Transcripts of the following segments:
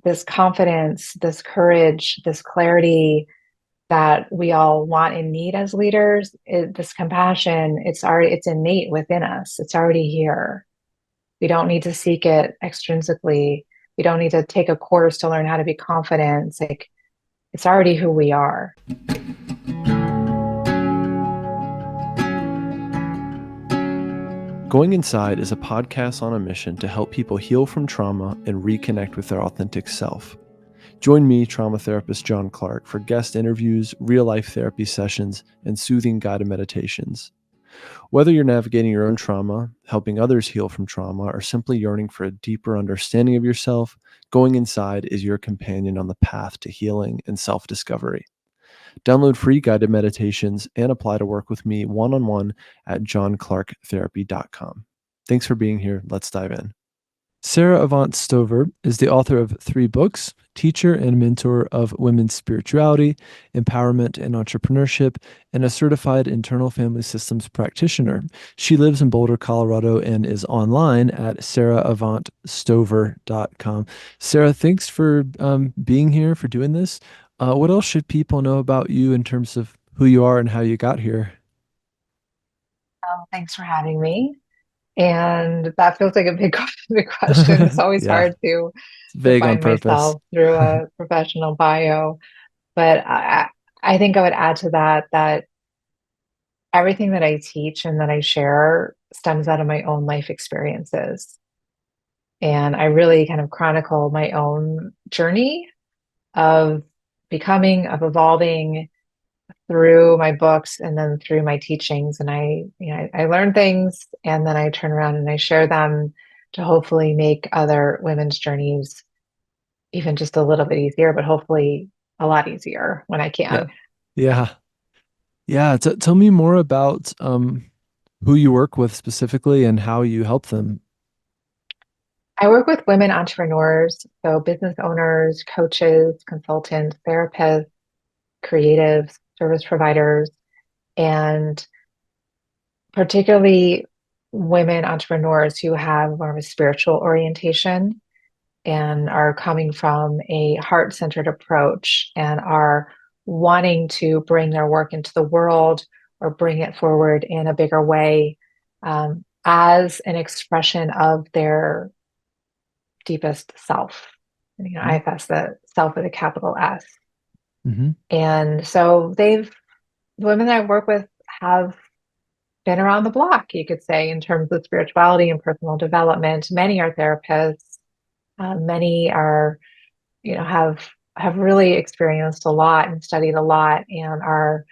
this confidence, this courage, this clarity that we all want and need as leaders, this compassion, it's innate within us. It's already here. We don't need to seek it extrinsically. We don't need to take a course to learn how to be confident. It's like it's already who we are. Going Inside is a podcast on a mission to help people heal from trauma and reconnect with their authentic self. Join me, trauma therapist John Clark, for guest interviews, real-life therapy sessions, and soothing guided meditations. Whether you're navigating your own trauma, helping others heal from trauma, or simply yearning for a deeper understanding of yourself, Going Inside is your companion on the path to healing and self-discovery. Download free guided meditations and apply to work with me one-on-one at johnclarktherapy.com. Thanks for being here. Let's dive in. Sara Avant Stover is the author of 3 books, teacher and mentor of women's spirituality, empowerment, and entrepreneurship, and a certified internal family systems practitioner. She lives in Boulder, Colorado, and is online at saraavantstover.com. Sara, thanks for being here, for doing this. What else should people know about you in terms of who you are and how you got here? Thanks for having me. And that feels like a big question. It's always Yeah, hard to it's vague on define purpose. myself through a professional bio. But I think I would add to that that everything that I teach and that I share stems out of my own life experiences. And I really kind of chronicle my own journey of becoming, of evolving through my books and then through my teachings. And I learn things and then I turn around and I share them to hopefully make other women's journeys even just a little bit easier, but hopefully a lot easier when I Yeah. can. Yeah. Yeah. Tell me more about who you work with specifically and how you help them. I work with women entrepreneurs, so business owners, coaches, consultants, therapists, creatives, service providers, and particularly women entrepreneurs who have more of a spiritual orientation and are coming from a heart-centered approach and are wanting to bring their work into the world or bring it forward in a bigger way as an expression of their deepest self. IFS, the self with a capital S. Mm-hmm. And so the women that I work with have been around the block, you could say, in terms of spirituality and personal development. Many are therapists. Many are, have really experienced a lot and studied a lot and are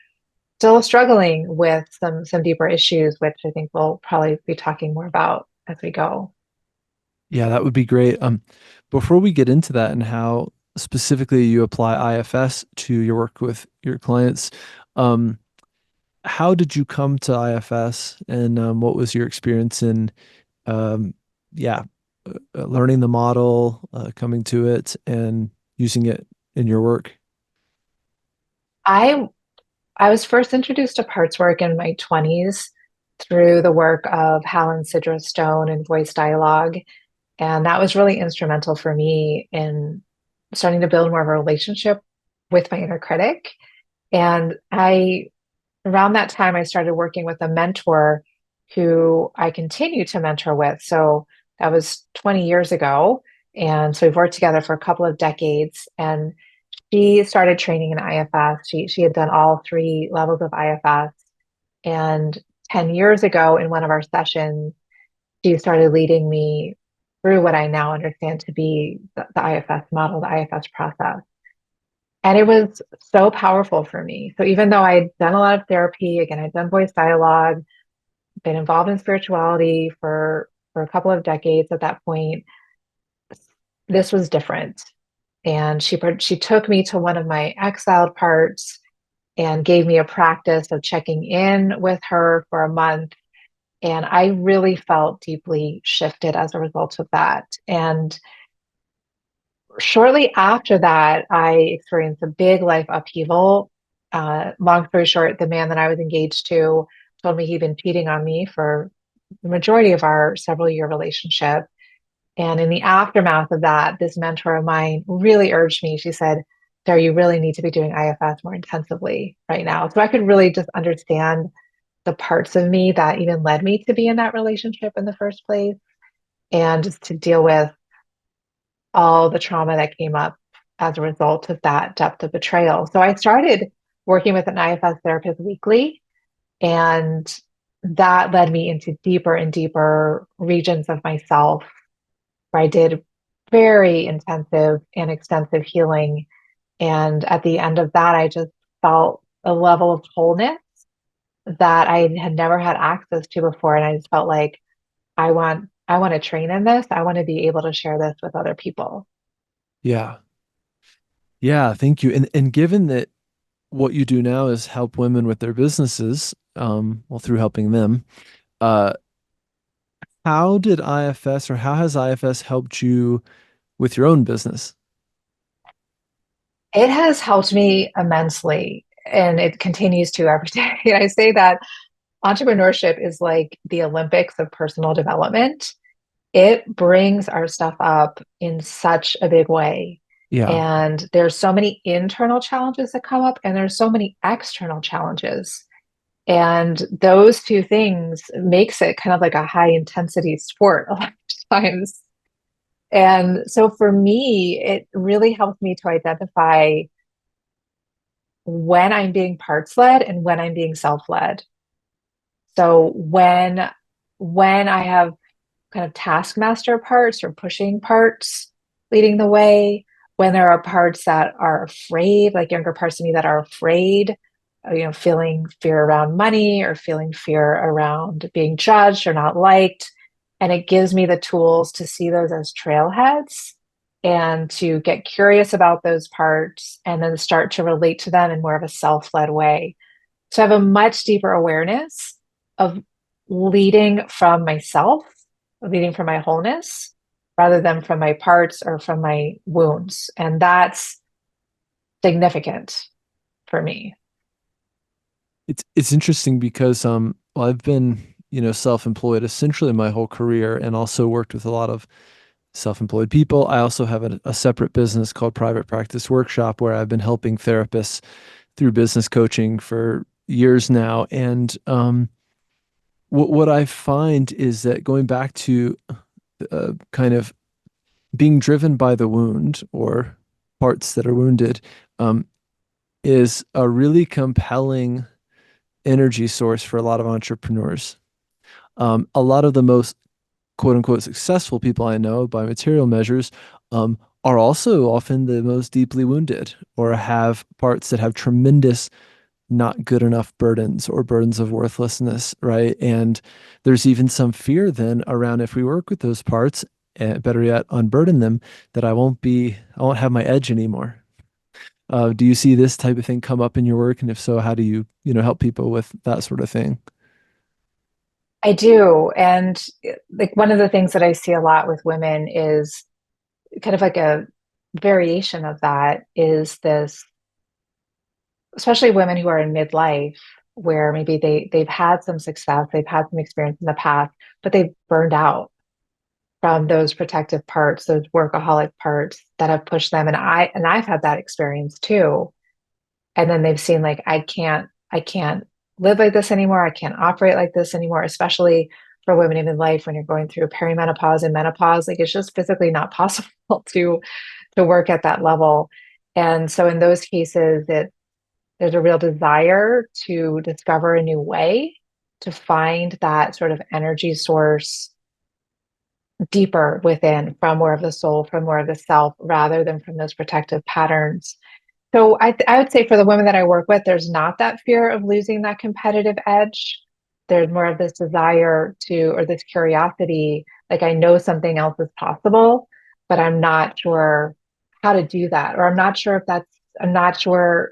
still struggling with some deeper issues, which I think we'll probably be talking more about as we go. Yeah, that would be great. Before we get into that and how specifically you apply IFS to your work with your clients, um, how did you come to IFS and what was your experience in, um, yeah, learning the model, coming to it and using it in your work? I I was first introduced to parts work in my 20s through the work of Helen Sidra Stone and voice dialogue. And that was really instrumental for me in starting to build more of a relationship with my inner critic. And around that time, I started working with a mentor who I continue to mentor with. So that was 20 years ago. And so we've worked together for a couple of decades. And she started training in IFS. She had done all 3 levels of IFS. And 10 years ago, in one of our sessions, she started leading me through what I now understand to be the IFS model, the IFS process. And it was so powerful for me. So even though I'd done a lot of therapy, again, I'd done voice dialogue, been involved in spirituality for a couple of decades at that point, this was different. And she took me to one of my exiled parts and gave me a practice of checking in with her for a month. And I really felt deeply shifted as a result of that. And shortly after that, I experienced a big life upheaval. Long story short, the man that I was engaged to told me he'd been cheating on me for the majority of our several year relationship. And in the aftermath of that, this mentor of mine really urged me. She said, Sarah, you really need to be doing IFS more intensively right now. So I could really just understand the parts of me that even led me to be in that relationship in the first place, and just to deal with all the trauma that came up as a result of that depth of betrayal. So I started working with an IFS therapist weekly, and that led me into deeper and deeper regions of myself where I did very intensive and extensive healing. And at the end of that, I just felt a level of wholeness that I had never had access to before. And I just felt like I want to train in this. I want to be able to share this with other people. Yeah. Yeah, thank you. And given that what you do now is help women with their businesses, well, through helping them, uh, how did IFS or how has IFS helped you with your own business? It has helped me immensely, and it continues to every day. I say that entrepreneurship is like the Olympics of personal development. It brings our stuff up in such a big way. Yeah. And there's so many internal challenges that come up, and there's so many external challenges. And those two things makes it kind of like a high intensity sport a lot of times. And so for me, it really helped me to identify when I'm being parts led and when I'm being self led. So when I have kind of taskmaster parts or pushing parts leading the way, when there are parts that are afraid, like younger parts of me that are afraid, feeling fear around money or feeling fear around being judged or not liked. And it gives me the tools to see those as trailheads and to get curious about those parts and then start to relate to them in more of a self-led way. So I have a much deeper awareness of leading from myself, leading from my wholeness, rather than from my parts or from my wounds. And that's significant for me. It's interesting because well, I've been, self-employed essentially my whole career and also worked with a lot of self-employed people. I also have a separate business called Private Practice Workshop where I've been helping therapists through business coaching for years now. And what I find is that going back to kind of being driven by the wound or parts that are wounded um, is a really compelling energy source for a lot of entrepreneurs. A lot of the most quote unquote successful people I know by material measures are also often the most deeply wounded or have parts that have tremendous not good enough burdens or burdens of worthlessness, right? And there's even some fear then around if we work with those parts, and better yet, unburden them, that I won't have my edge anymore. Do you see this type of thing come up in your work? And if so, how do you, help people with that sort of thing? I do. And like one of the things that I see a lot with women is kind of like a variation of that is this, especially women who are in midlife, where maybe they've had some success, they've had some experience in the past, but they've burned out from those protective parts, those workaholic parts that have pushed them. And I've had that experience too. And then they've seen like I can't live like this anymore. I can't operate like this anymore, especially for women in midlife when you're going through perimenopause and menopause. Like it's just physically not possible to work at that level. And so in those cases, there's a real desire to discover a new way to find that sort of energy source deeper within from more of the soul, from more of the self, rather than from those protective patterns. So I would say for the women that I work with, there's not that fear of losing that competitive edge. There's more of this desire to, or this curiosity, like I know something else is possible, but I'm not sure how to do that, or I'm not sure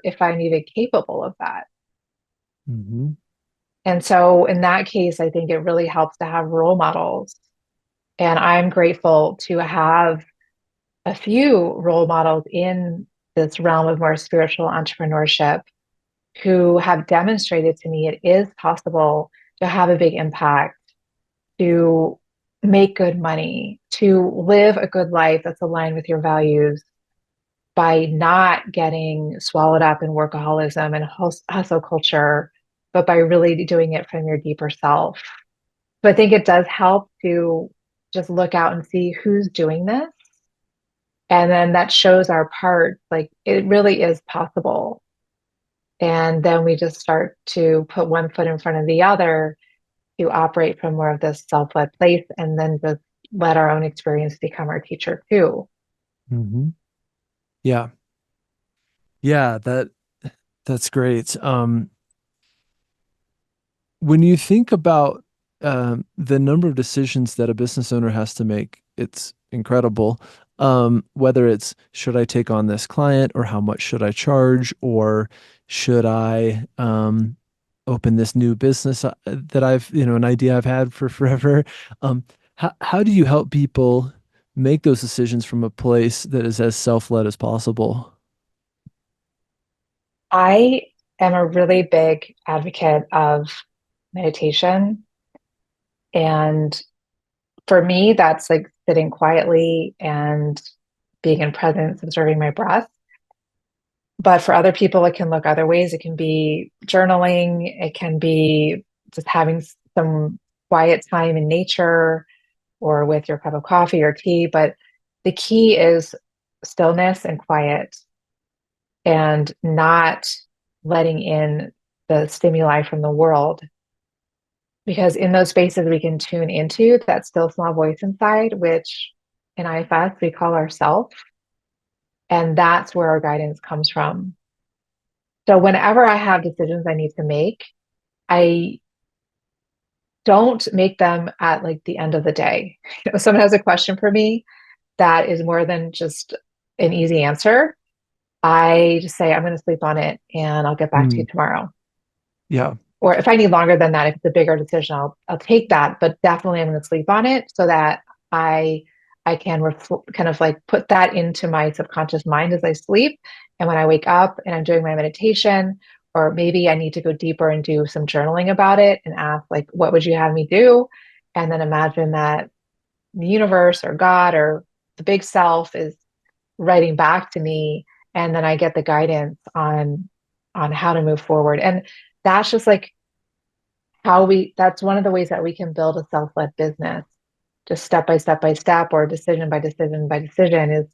if I'm even capable of that. Hmm. And so in that case, I think it really helps to have role models. And I'm grateful to have a few role models in this realm of more spiritual entrepreneurship who have demonstrated to me it is possible to have a big impact, to make good money, to live a good life that's aligned with your values by not getting swallowed up in workaholism and hustle culture, but by really doing it from your deeper self. So I think it does help to just look out and see who's doing this. And then that shows our part, like it really is possible. And then we just start to put one foot in front of the other to operate from more of this self-led place and then just let our own experience become our teacher too. Hmm. Yeah. Yeah, that's great. When you think about the number of decisions that a business owner has to make, it's incredible. Whether it's should I take on this client or how much should I charge or should I open this new business that I've, an idea I've had for forever. How do you help people make those decisions from a place that is as self-led as possible? I am a really big advocate of meditation. And for me, that's like sitting quietly and being in presence, observing my breath. But for other people, it can look other ways. It can be journaling, it can be just having some quiet time in nature or with your cup of coffee or tea. But the key is stillness and quiet and not letting in the stimuli from the world. Because in those spaces, we can tune into that still small voice inside, which in IFS we call ourself. And that's where our guidance comes from. So whenever I have decisions I need to make, I don't make them at like the end of the day. If someone has a question for me that is more than just an easy answer, I just say, I'm going to sleep on it and I'll get back to you Mm, tomorrow. yeah. Or if I need longer than that, if it's a bigger decision, I'll take that. But definitely, I'm going to sleep on it so that I I can kind of like put that into my subconscious mind as I sleep. And when I wake up and I'm doing my meditation, or maybe I need to go deeper and do some journaling about it and ask, like, what would you have me do? And then imagine that the universe or God or the big self is writing back to me, and then I get the guidance on how to move forward. And that's just like that's one of the ways that we can build a self-led business, just step by step by step or decision by decision by decision, is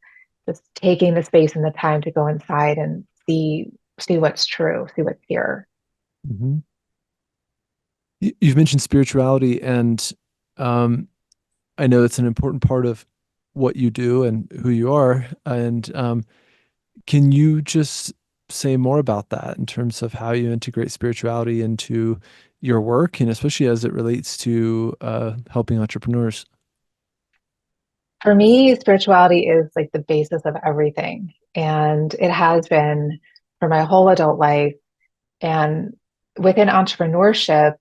just taking the space and the time to go inside and see what's true, see what's here. Hmm. You've mentioned spirituality, and um, I know it's an important part of what you do and who you are. And can you just say more about that in terms of how you integrate spirituality into your work, and especially as it relates to helping entrepreneurs? For me, spirituality is like the basis of everything, and it has been for my whole adult life. And within entrepreneurship,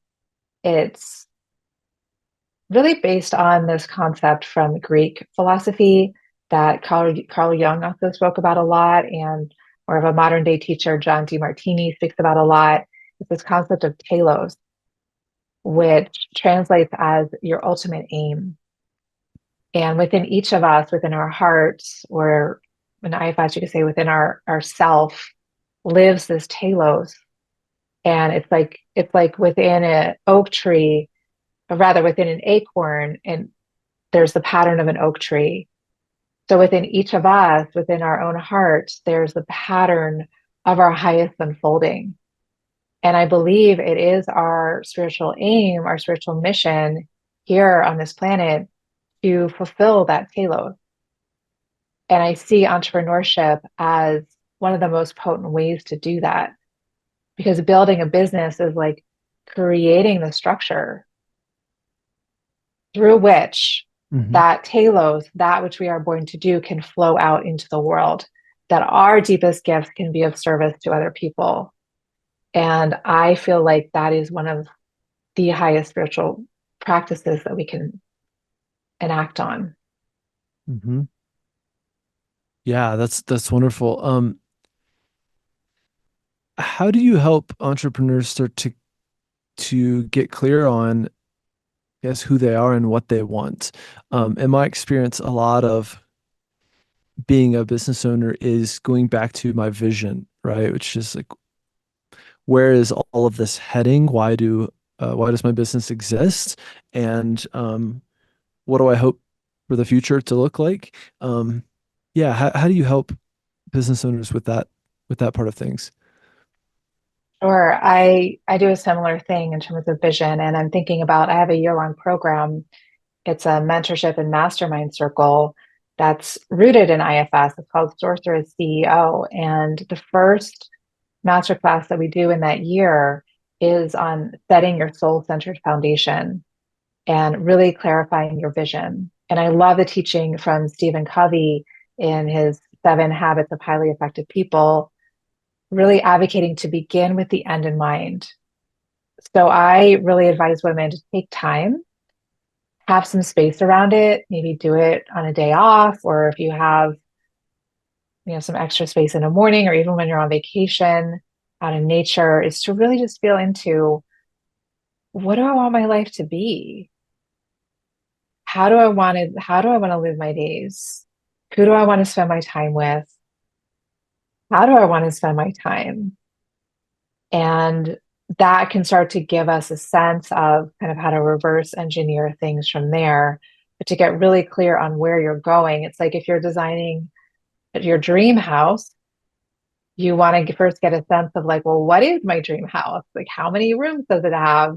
it's really based on this concept from Greek philosophy that Carl Jung also spoke about a lot, and more of a modern day teacher, John DeMartini, speaks about a lot. It's this concept of telos, which translates as your ultimate aim. And within each of us, within our hearts, or in IFS, you could say within our self, lives this telos. And it's like within an oak tree, or rather within an acorn, and there's the pattern of an oak tree. So within each of us, within our own hearts, there's the pattern of our highest unfolding. And I believe it is our spiritual aim, our spiritual mission here on this planet to fulfill that telos. And I see entrepreneurship as one of the most potent ways to do that, because building a business is like creating the structure through which Hmm. that telos, that which we are born to do, can flow out into the world, that our deepest gifts can be of service to other people. And I feel like that is one of the highest spiritual practices that we can enact on. Hmm. Yeah, that's wonderful. How do you help entrepreneurs start to get clear on guess, who they are and what they want. In my experience, a lot of being a business owner is going back to my vision, right? Which is like, where is all of this heading? Why does my business exist? And what do I hope for the future to look like? Yeah, how do you help business owners with that part of things? Sure. I do a similar thing in terms of vision, and I'm thinking about I have a year-long program. It's a mentorship and mastermind circle that's rooted in IFS. It's called Sorcerer's CEO. And the first masterclass that we do in that year is on setting your soul-centered foundation and really clarifying your vision. And I love the teaching from Stephen Covey in his Seven Habits of Highly Effective People, really advocating to begin with the end in mind. So I really advise women to take time, have some space around it, maybe do it on a day off, or if you have, some extra space in the morning, or even when you're on vacation out in nature, is to really just feel into, what do I want my life to be? How do I want to live my days? Who do I want to spend my time with? How do I want to spend my time? And that can start to give us a sense of kind of how to reverse engineer things from there. But to get really clear on where you're going, it's like if you're designing your dream house, you want to first get a sense of like, well, what is my dream house? Like, how many rooms does it have?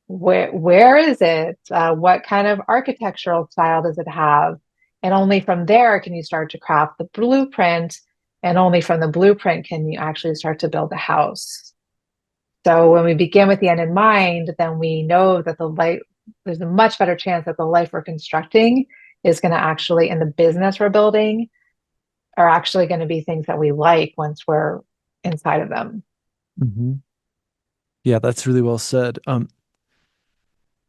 Where is it? What kind of architectural style does it have? And only from there can you start to craft the blueprint. And only from the blueprint can you actually start to build the house. So when we begin with the end in mind, then we know that there's a much better chance that the life we're constructing is going to actually, in the business we're building, are actually going to be things that we like once we're inside of them. Hmm. Yeah, that's really well said.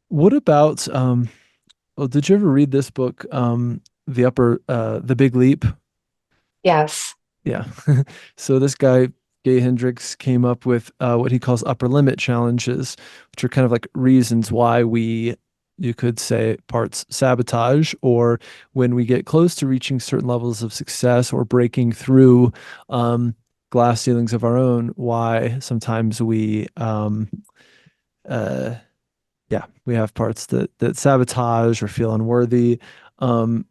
What about well, did you ever read this book, The Big Leap? Yes. Yeah. So this guy, Gay Hendricks, came up with what he calls upper limit challenges, which are kind of like reasons why you could say, parts sabotage, or when we get close to reaching certain levels of success or breaking through um, glass ceilings of our own, why sometimes uh, we have parts that sabotage or feel unworthy. Um,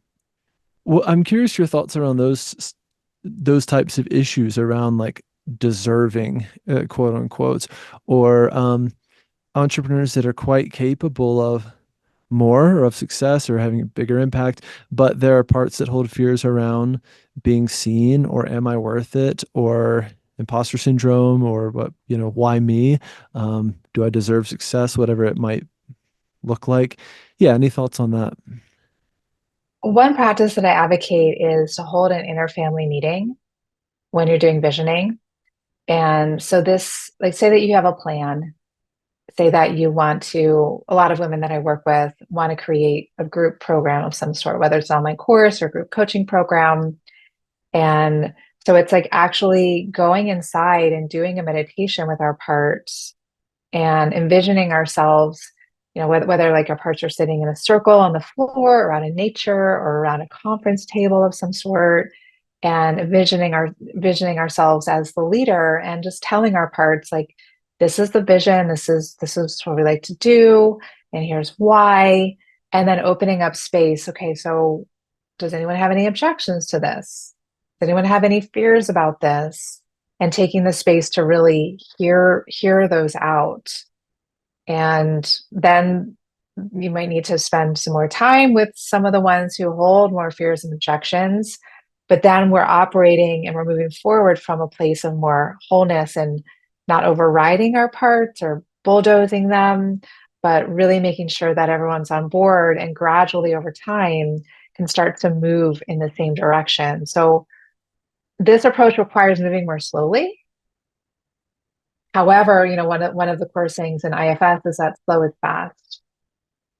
well, I'm curious your thoughts around those types of issues around like deserving, quote unquote, or entrepreneurs that are quite capable of more or of success or having a bigger impact, but there are parts that hold fears around being seen, or am I worth it, or imposter syndrome, or why me? Do I deserve success, whatever it might look like? Yeah, any thoughts on that? One practice that I advocate is to hold an interfamily meeting when you're doing visioning. And so this, like, say that you have a plan, say that you want to, a lot of women that I work with want to create a group program of some sort, whether it's an online course or group coaching program. And so it's like actually going inside and doing a meditation with our parts and envisioning ourselves, whether like our parts are sitting in a circle on the floor or out in nature or around a conference table of some sort, and envisioning ourselves as the leader and just telling our parts like, this is the vision, this is what we like to do, and here's why. And then opening up space. Okay, so does anyone have any objections to this? Does anyone have any fears about this? And taking the space to really hear those out. And then you might need to spend some more time with some of the ones who hold more fears and objections. But then we're operating and we're moving forward from a place of more wholeness and not overriding our parts or bulldozing them, but really making sure that everyone's on board and gradually over time can start to move in the same direction. So this approach requires moving more slowly. However, one of the core sayings in IFS is that slow is fast,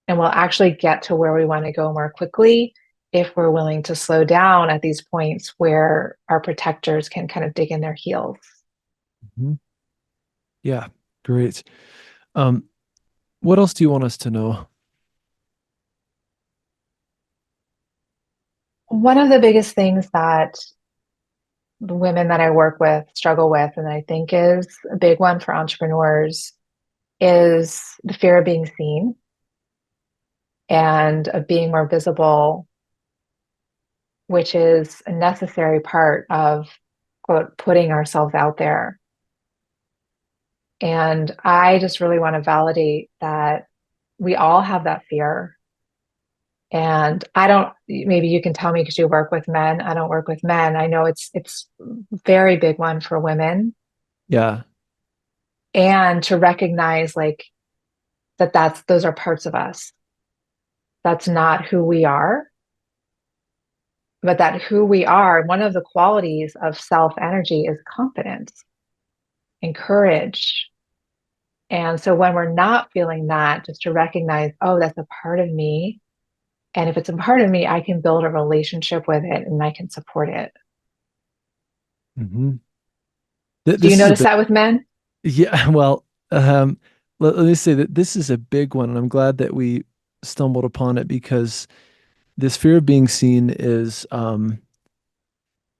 and we'll actually get to where we want to go more quickly if we're willing to slow down at these points where our protectors can kind of dig in their heels. Mhm. Yeah, great. Um, what else do you want us to know? One of the biggest things that the women that I work with struggle with, and I think is a big one for entrepreneurs, is the fear of being seen and of being more visible, which is a necessary part of, quote, putting ourselves out there. And I just really want to validate that we all have that fear. And I don't, maybe you can tell me because you work with men. I don't work with men. I know it's very big one for women. Yeah. And to recognize like that's those are parts of us. That's not who we are, but that who we are, one of the qualities of self energy is confidence and courage. And so when we're not feeling that, just to recognize, oh, that's a part of me. And if it's a part of me, I can build a relationship with it and I can support it. Hmm. Do you This is a notice big, that with men? yeah. Well, let me say that this is a big one, and I'm glad that we stumbled upon it because this fear of being seen is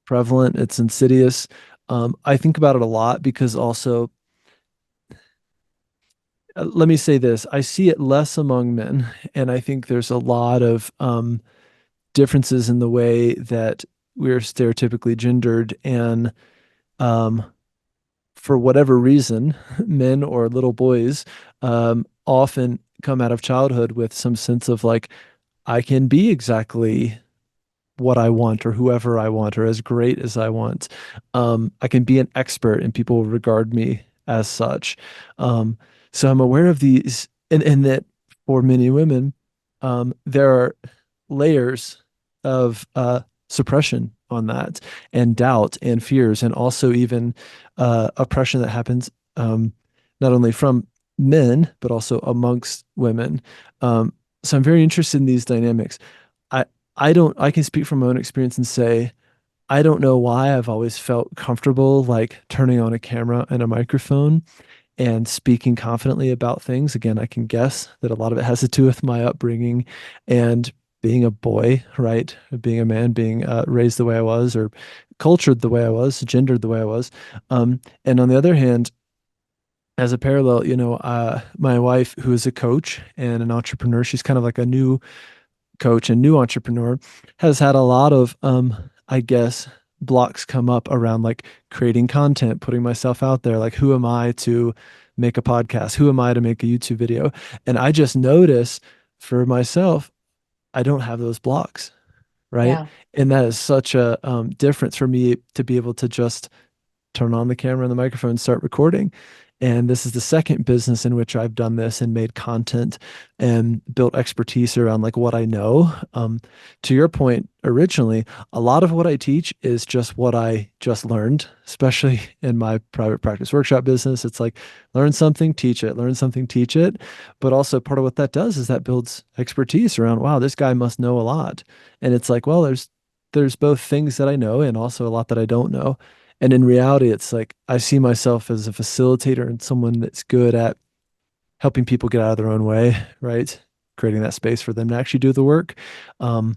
prevalent. It's insidious. I think about it a lot because also, let me say this: I see it less among men, and I think there's a lot of differences in the way that we're stereotypically gendered, and um, for whatever reason, men or little boys often come out of childhood with some sense of like, I can be exactly what I want or whoever I want or as great as I want. I can be an expert and people will regard me as such. Um, so I'm aware of these, and that for many women, there are layers of suppression on that and doubt and fears and also even oppression that happens not only from men but also amongst women. So I'm very interested in these dynamics. I I can speak from my own experience and say I don't know why I've always felt comfortable like turning on a camera and a microphone and speaking confidently about things. Again, I can guess that a lot of it has to do with my upbringing and being a boy, right? Being a man, being raised the way I was, or cultured the way I was, gendered the way I was. And on the other hand, as a parallel, my wife, who is a coach and an entrepreneur, she's kind of like a new coach and new entrepreneur, has had a lot of, I guess, blocks come up around like creating content, putting myself out there. Like, who am I to make a podcast? Who am I to make a YouTube video? And I just notice for myself, I don't have those blocks, right? Yeah. And that is such a difference for me to be able to just turn on the camera and the microphone and start recording. And this is the second business in which I've done this and made content and built expertise around like what I know. To your point, originally, a lot of what I teach is just what I just learned, especially in my private practice workshop business. It's like learn something, teach it, learn something, teach it. But also part of what that does is that builds expertise around, wow, this guy must know a lot. And it's like, well, there's both things that I know and also a lot that I don't know. And in reality, it's like I see myself as a facilitator and someone that's good at helping people get out of their own way, right? Creating that space for them to actually do the work. Um,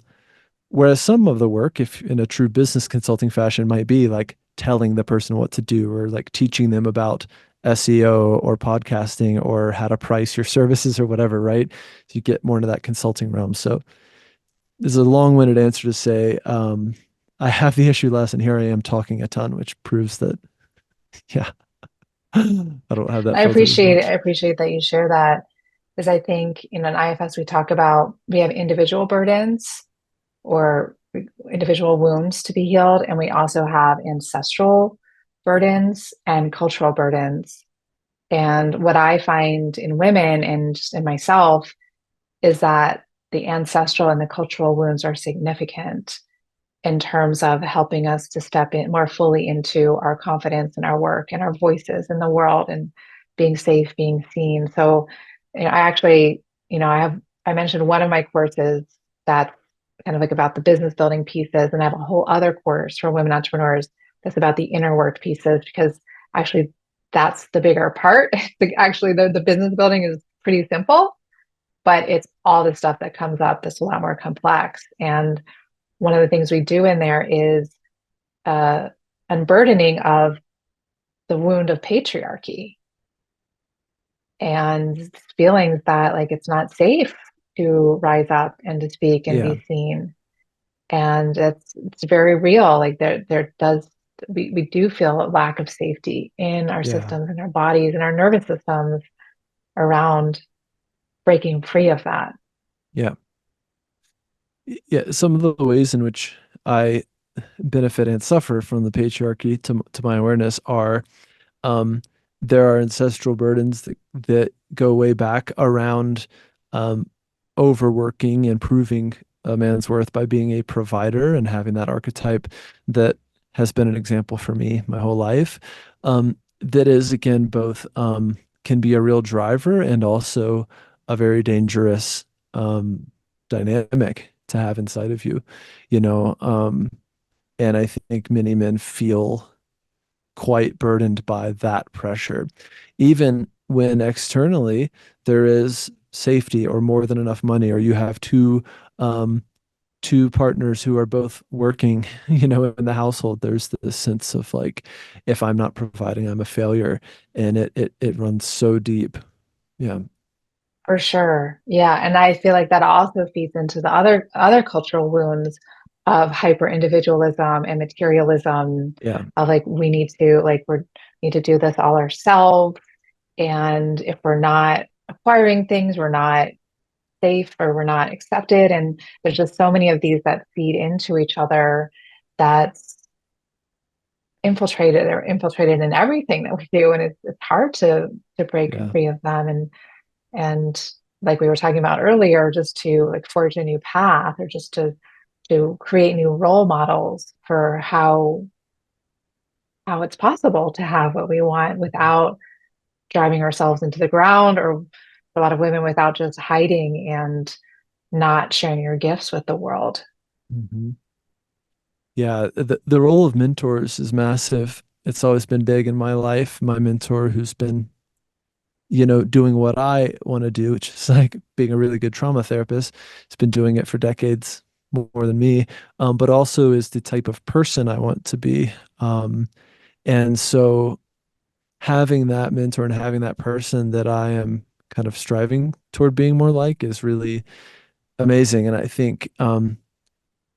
Whereas some of the work, if in a true business consulting fashion, might be like telling the person what to do or like teaching them about SEO or podcasting or how to price your services or whatever, right? So you get more into that consulting realm. So this is a long-winded answer to say I have the issue less, and here I am talking a ton, which proves that, yeah, I don't have that filtered as I much. appreciate that you share that because I think in an IFS we talk about we have individual burdens or individual wounds to be healed, and we also have ancestral burdens and cultural burdens. And what I find in women and just in myself is that the ancestral and the cultural wounds are significant in terms of helping us to step in more fully into our confidence and our work and our voices in the world and being safe, being seen. So, I actually, I mentioned one of my courses that's kind of like about the business building pieces, and I have a whole other course for women entrepreneurs that's about the inner work pieces because actually that's the bigger part. Actually, the business building is pretty simple, but it's all the stuff that comes up that's a lot more complex. And one of the things we do in there is uh, unburdening of the wound of patriarchy and feelings that like it's not safe to rise up and to speak and Yeah. be seen. And it's very real. Like there does we do feel a lack of safety in our Yeah. systems, in our bodies, in our nervous systems around breaking free of that. Yeah. Yeah. Some of the ways in which I benefit and suffer from the patriarchy to my awareness are um, there are ancestral burdens that go way back around um, overworking and proving a man's worth by being a provider and having that archetype that has been an example for me my whole life. That is, again, both can be a real driver and also a very dangerous um, dynamic to have inside of you, you know. And I think many men feel quite burdened by that pressure. Even when externally there is safety or more than enough money, or you have um, two partners who are both working, in the household, there's this sense of like, if I'm not providing, I'm a failure. And it runs so deep. Yeah. For sure. Yeah. And I feel like that also feeds into the other cultural wounds of hyper individualism and materialism Yeah. of like we need to do this all ourselves. And if we're not acquiring things, we're not safe or we're not accepted. And there's just so many of these that feed into each other that's infiltrated in everything that we do. And it's hard to break Yeah. free of them. And like we were talking about earlier, just to like forge a new path or just to create new role models for how it's possible to have what we want without driving ourselves into the ground, or for a lot of women without just hiding and not sharing your gifts with the world. Mhm. Yeah, the role of mentors is massive. It's always been big in my life. My mentor, who's been, doing what I want to do, which is like being a really good trauma therapist, has been doing it for decades more than me, but also is the type of person I want to be. And so having that mentor and having that person that I am kind of striving toward being more like is really amazing. And I think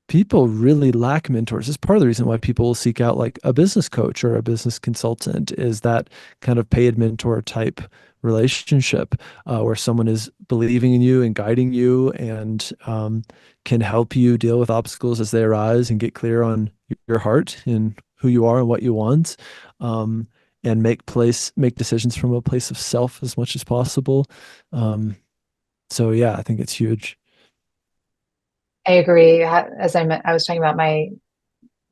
people really lack mentors. It's part of the reason why people will seek out like a business coach or a business consultant, is that kind of paid mentor type relationship where someone is believing in you and guiding you and can help you deal with obstacles as they arise and get clear on your heart and who you are and what you want. And make decisions from a place of self as much as possible. Um, so yeah, I think it's huge. I agree. I was talking about my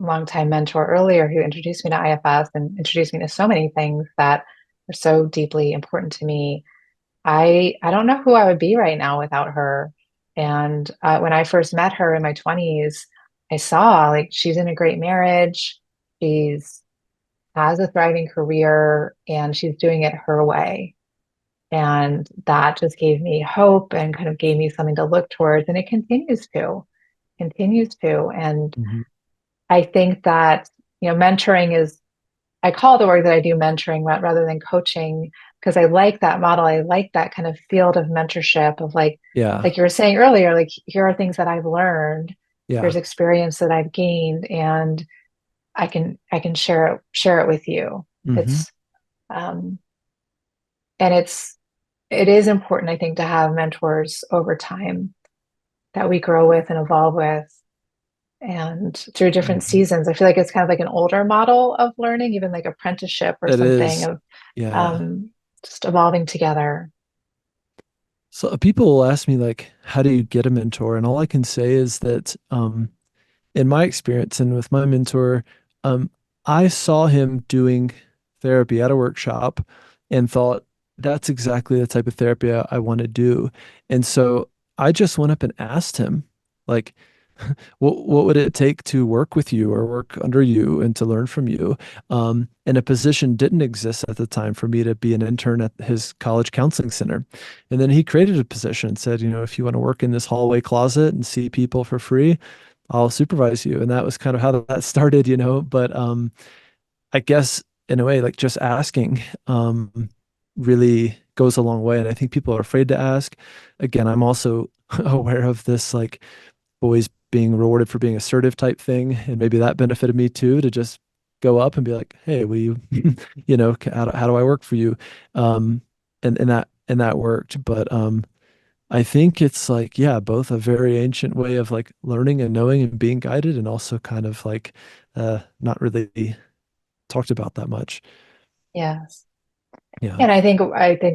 longtime mentor earlier, who introduced me to IFS and introduced me to so many things that are so deeply important to me. I don't know who I would be right now without her. And when I first met her in my 20s, I saw like she's in a great marriage. She's has a thriving career and she's doing it her way. And that just gave me hope and kind of gave me something to look towards. And it continues to. And Mhm. I think that, mentoring is, I call the work that I do mentoring rather than coaching, because I like that model. I like that kind of field of mentorship of Yeah. like you were saying earlier, like here are things that I've learned, Yeah. here's experience that I've gained, and I can share it with you. Hmm. It's um and it is important, I think, to have mentors over time that we grow with and evolve with and through different Hmm. seasons. I feel like it's kind of like an older model of learning, even like apprenticeship or It something is. of Yeah. um, just evolving together. So people will ask me like, how do you get a mentor? And all I can say is that in my experience and with my mentor, um, I saw him doing therapy at a workshop and thought that's exactly the type of therapy I want to do. And so I just went up and asked him, like, what would it take to work with you or work under you and to learn from you? And a position didn't exist at the time for me to be an intern at his college counseling center. And then he created a position and said, if you want to work in this hallway closet and see people for free, I'll supervise you. And that was kind of how that started, but I guess in a way, like just asking really goes a long way. And I think people are afraid to ask. Again, I'm also aware of this like always being rewarded for being assertive type thing. And maybe that benefited me too, to just go up and be like, hey, will you, how do I work for you? Um, and that worked. But I think it's like, yeah, both a very ancient way of like learning and knowing and being guided, and also kind of like not really talked about that much. Yes. Yeah. And I think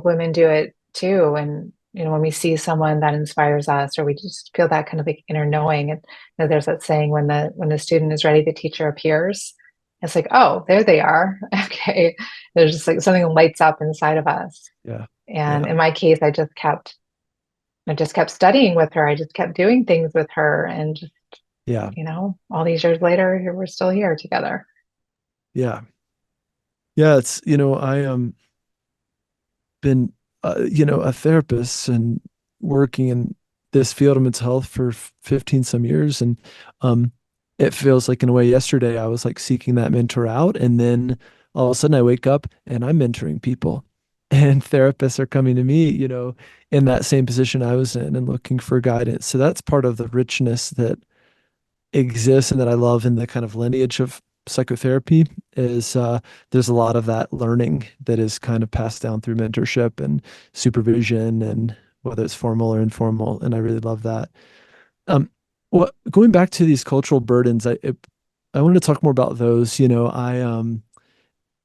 women do it too. And when we see someone that inspires us, or we just feel that kind of like inner knowing, and there's that saying, when the student is ready, the teacher appears. It's like, oh, there they are. Okay. There's just like something lights up inside of us. Yeah. And Yeah. in my case, I just kept studying with her. I just kept doing things with her. And just, Yeah. all these years later, here we're still here together. Yeah. Yeah. It's, I been, a therapist and working in this field of mental health for 15 some years. And um, it feels like in a way yesterday I was like seeking that mentor out. And then all of a sudden I wake up and I'm mentoring people and therapists are coming to me, in that same position I was in and looking for guidance. So that's part of the richness that exists and that I love in the kind of lineage of psychotherapy is there's a lot of that learning that is kind of passed down through mentorship and supervision, and whether it's formal or informal. And I really love that. What Going back to these cultural burdens, I wanted to talk more about those. I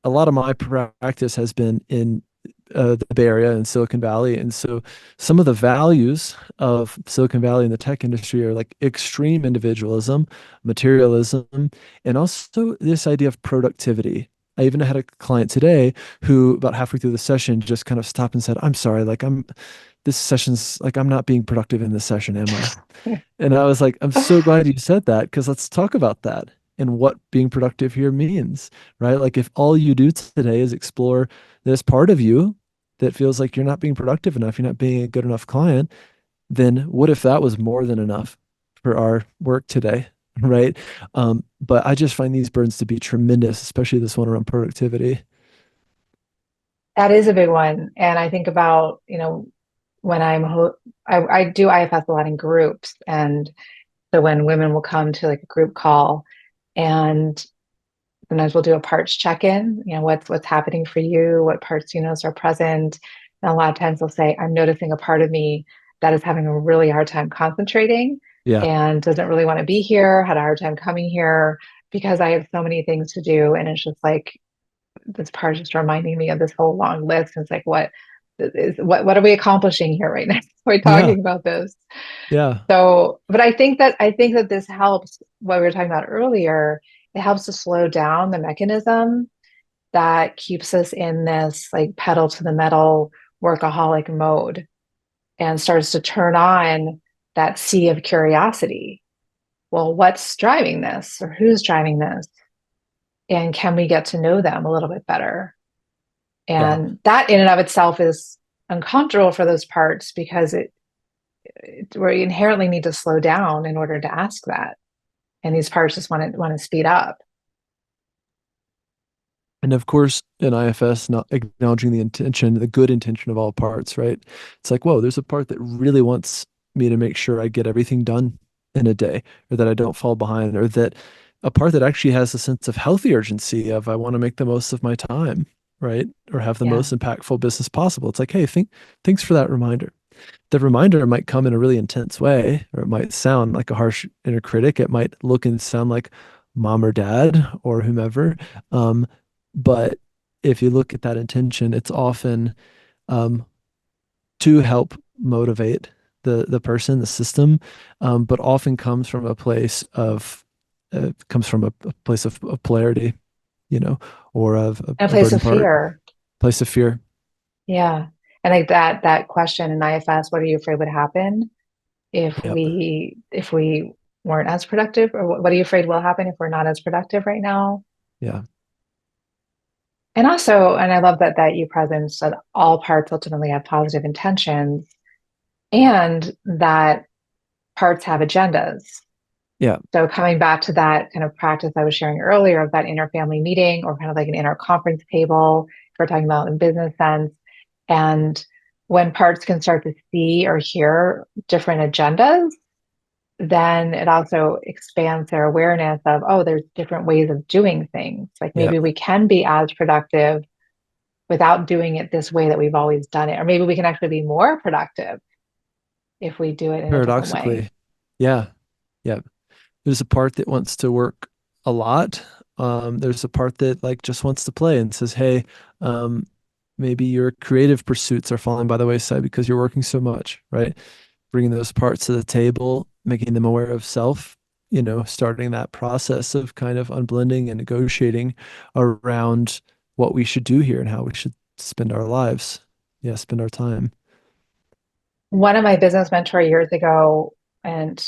A lot of my practice has been in the Bay Area and Silicon Valley. And so some of the values of Silicon Valley and the tech industry are like extreme individualism, materialism, and also this idea of productivity. I even had a client today who about halfway through the session just kind of stopped and said, I'm sorry, like this session's like, I'm not being productive in this session, am I? And I was like, I'm so glad you said that, because let's talk about that and what being productive here means, right? Like if all you do today is explore this part of you that feels like you're not being productive enough, you're not being a good enough client, then what if that was more than enough for our work today? Right. But I just find these burdens to be tremendous, especially this one around productivity. That is a big one. And I think about, when I do IFS a lot in groups. And so when women will come to like a group call, and sometimes we'll do a parts check-in, what's happening for you, what parts you notice are present. And a lot of times they'll say, I'm noticing a part of me that is having a really hard time concentrating Yeah. and doesn't really want to be here, had a hard time coming here because I have so many things to do. And it's just like this part is just reminding me of this whole long list. And it's like, what are we accomplishing here right now? We're Yeah. talking about this. Yeah. So, but I think that this helps what we were talking about earlier. It helps to slow down the mechanism that keeps us in this like pedal to the metal workaholic mode, and starts to turn on that sea of curiosity. Well, what's driving this, or who's driving this? And can we get to know them a little bit better? Yeah. And that in and of itself is uncomfortable for those parts, because we inherently need to slow down in order to ask that. And these parts just want to speed up. And of course, in IFS, not acknowledging the intention, the good intention of all parts, right? It's like, whoa, there's a part that really wants me to make sure I get everything done in a day, or that I don't fall behind, or that a part that actually has a sense of healthy urgency of I want to make the most of my time, right? Or have the Yeah. most impactful business possible. It's like, hey, thanks for that reminder. The reminder might come in a really intense way, or it might sound like a harsh inner critic. It might look and sound like mom or dad or whomever. Um, but if you look at that intention, it's often um, to help motivate the person, the system, but often comes from a place of polarity, you know, or of And a a place burden of part, fear. place of fear. Yeah. And like that question in IFS, what are you afraid would happen if Yep. we weren't as productive? Or what are you afraid will happen if we're not as productive right now? Yeah. And also, and I love that you presence that all parts ultimately have positive intentions, and that parts have agendas. Yeah. So coming back to that kind of practice I was sharing earlier of that inner family meeting or kind of like an inner conference table, if we're talking about in business sense, and when parts can start to see or hear different agendas, then it also expands their awareness of, oh, there's different ways of doing things. Like Yeah. maybe we can be as productive without doing it this way that we've always done it. Or maybe we can actually be more productive if we do it in a different way. Paradoxically. Yeah. Yeah. There's a part that wants to work a lot. There's a part that like just wants to play and says, "Hey, um, maybe your creative pursuits are falling by the wayside because you're working so much," right? Bringing those parts to the table, making them aware of self, starting that process of kind of unblending and negotiating around what we should do here and how we should spend our lives. Yeah, spend our time. One of my business mentor years ago, and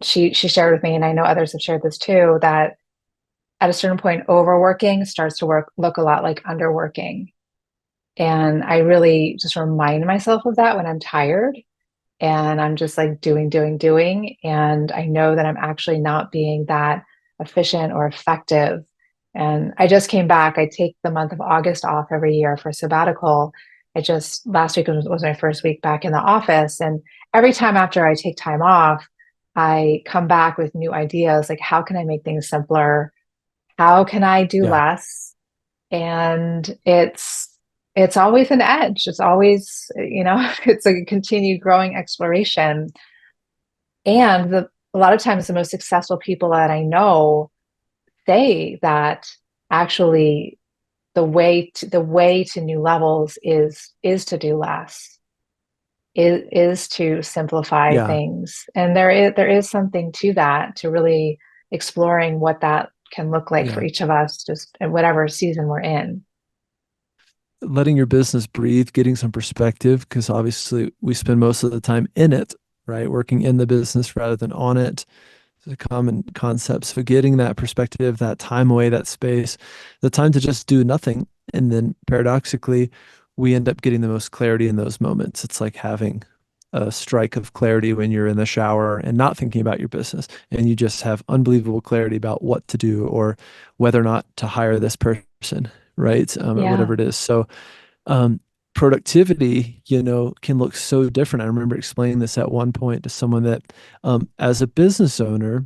she shared with me, and I know others have shared this too, that at a certain point, overworking starts to look a lot like underworking. And I really just remind myself of that when I'm tired and I'm just like doing, doing, doing. And I know that I'm actually not being that efficient or effective. And I just came back. I take the month of August off every year for sabbatical. I just last week was my first week back in the office. And every time after I take time off, I come back with new ideas like, how can I make things simpler? How can I do Yeah. less? And it's always an edge. It's always, it's a continued growing exploration. And a lot of times the most successful people that I know say that actually the way to new levels is to do less, is to simplify Yeah. things. And there is something to that, to really exploring what that can look like for Yeah. each of us, just in whatever season we're in. Letting your business breathe, getting some perspective, because obviously we spend most of the time in it, right? Working in the business rather than on it. It's a common concept. So getting that perspective, that time away, that space, the time to just do nothing. And then paradoxically, we end up getting the most clarity in those moments. It's like having a strike of clarity when you're in the shower and not thinking about your business. And you just have unbelievable clarity about what to do or whether or not to hire this person, right? Or whatever Yeah. it is. So um, productivity, can look so different. I remember explaining this at one point to someone that as a business owner,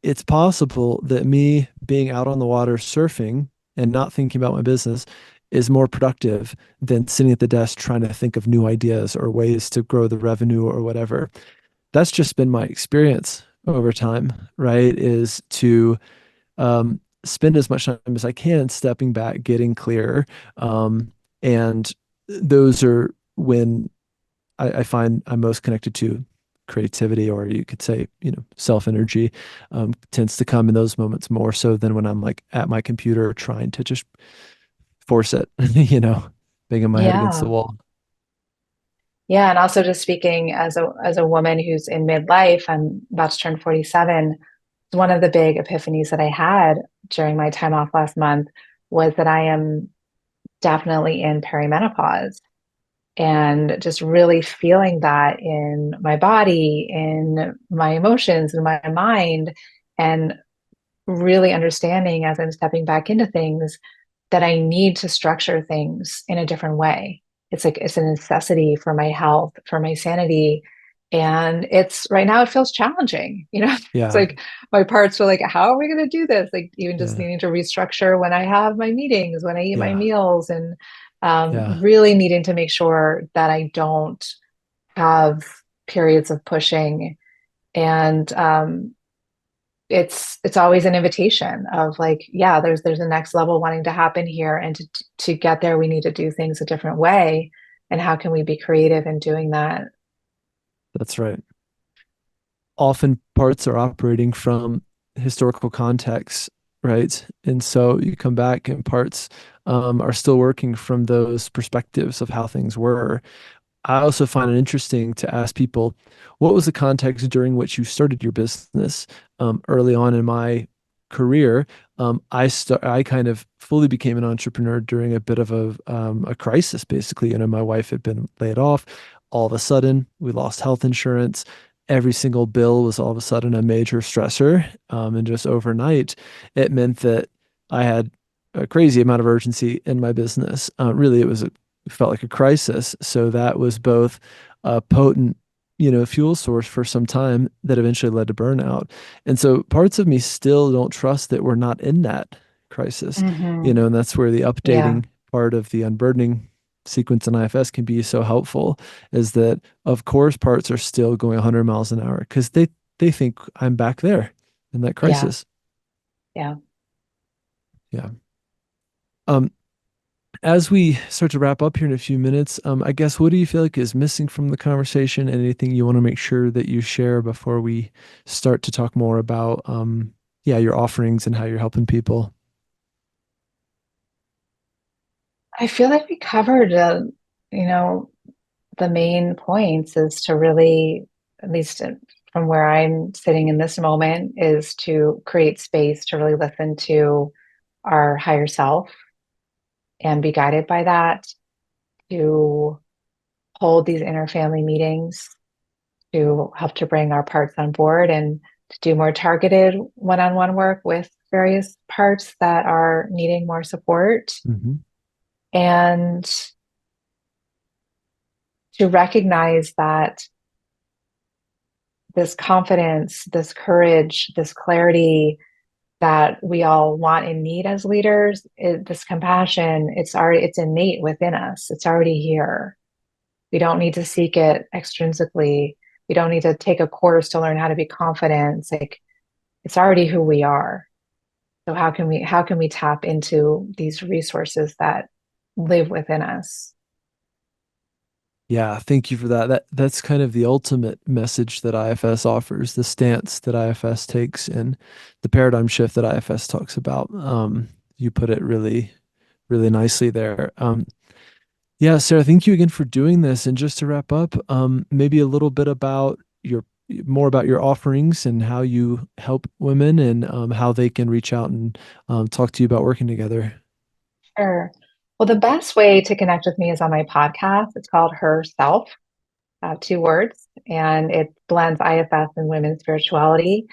it's possible that me being out on the water surfing and not thinking about my business is more productive than sitting at the desk trying to think of new ideas or ways to grow the revenue or whatever. That's just been my experience over time, right? Is to spend as much time as I can stepping back, getting clear. And those are when I find I'm most connected to creativity, or you could say, self energy tends to come in those moments more so than when I'm like at my computer trying to just force it, banging my head against the Yeah. wall. Yeah. And also just speaking as a woman who's in midlife, I'm about to turn 47. One of the big epiphanies that I had during my time off last month was that I am definitely in perimenopause, and just really feeling that in my body, in my emotions, in my mind, and really understanding as I'm stepping back into things that I need to structure things in a different way. It's like it's a necessity for my health, for my sanity. And it's right now it feels challenging. It's Yeah. like my parts are like, how are we going to do this? Like even just Yeah. needing to restructure when I have my meetings, when I eat my Yeah. meals, and Yeah. really needing to make sure that I don't have periods of pushing. And it's always an invitation of like, yeah, there's a next level wanting to happen here, and to get there we need to do things a different way. And how can we be creative in doing that? That's right. Often parts are operating from historical contexts, right? And so you come back and parts are still working from those perspectives of how things were. I also find it interesting to ask people, what was the context during which you started your business? Early on in my career, I kind of fully became an entrepreneur during a bit of a crisis. Basically, my wife had been laid off. All of a sudden, we lost health insurance. every single bill was all of a sudden a major stressor. And just overnight, it meant that I had a crazy amount of urgency in my business. Really, it felt like a crisis. So that was both a potent, fuel source for some time that eventually led to burnout. And so parts of me still don't trust that we're not in that crisis, Hmm. and that's where the Yeah. updating part of the unburdening sequence in IFS can be so helpful, is that of course parts are still going 100 miles an hour because they think I'm back there in that Yeah. crisis. Yeah. Yeah. Um, as we start to wrap up here in a few minutes, I guess what do you feel like is missing from the conversation? And anything you want to make sure that you share before we start to talk more about, yeah, your offerings and how you're helping people? I feel like we covered, you know, the main points is to really, at least from where I'm sitting in this moment, is to create space to really listen to our higher self and be guided by that, to hold these inner family meetings, to help to bring our parts on board and to do more targeted one-on-one work with various parts that are needing more support, Hmm. and to recognize that this confidence, this courage, this clarity that we all want and need as leaders, this compassion, it's innate within us. It's already here. We don't need to seek it extrinsically. We don't need to take a course to learn how to be confident. It's already who we are. So how can we tap into these resources that live within us? Yeah, thank you for that. That's kind of the ultimate message that IFS offers, the stance that IFS takes, and the paradigm shift that IFS talks about. You put it really, really nicely there. Yeah, Sarah, thank you again for doing this. And just to wrap up, maybe a little bit about more about your offerings and how you help women, and how they can reach out and talk to you about working together. Sure. Well, the best way to connect with me is on my podcast. It's called Herself, two words, and it blends IFS and women's spirituality.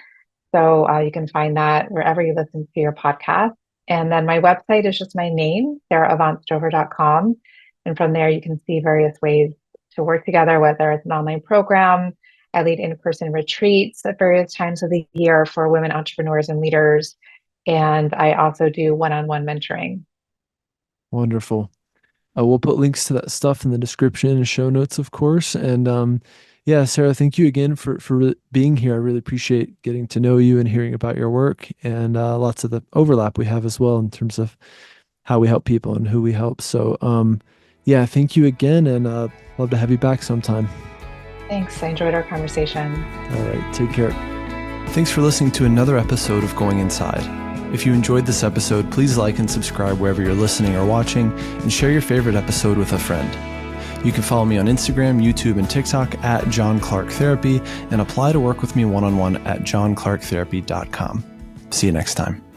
So you can find that wherever you listen to your podcast. And then my website is just my name, saraavantstover.com. And from there, you can see various ways to work together, whether it's an online program. I lead in-person retreats at various times of the year for women entrepreneurs and leaders. And I also do one-on-one mentoring. Wonderful. We'll put links to that stuff in the description and show notes, of course. And yeah, Sarah, thank you again for being here. I really appreciate getting to know you and hearing about your work, and lots of the overlap we have as well in terms of how we help people and who we help. So yeah, thank you again, and love to have you back sometime. Thanks. I enjoyed our conversation. All right, take care. Thanks for listening to another episode of Going Inside. If you enjoyed this episode, please like and subscribe wherever you're listening or watching, and share your favorite episode with a friend. You can follow me on Instagram, YouTube, and TikTok at John Clark Therapy, and apply to work with me one-on-one at johnclarktherapy.com. See you next time.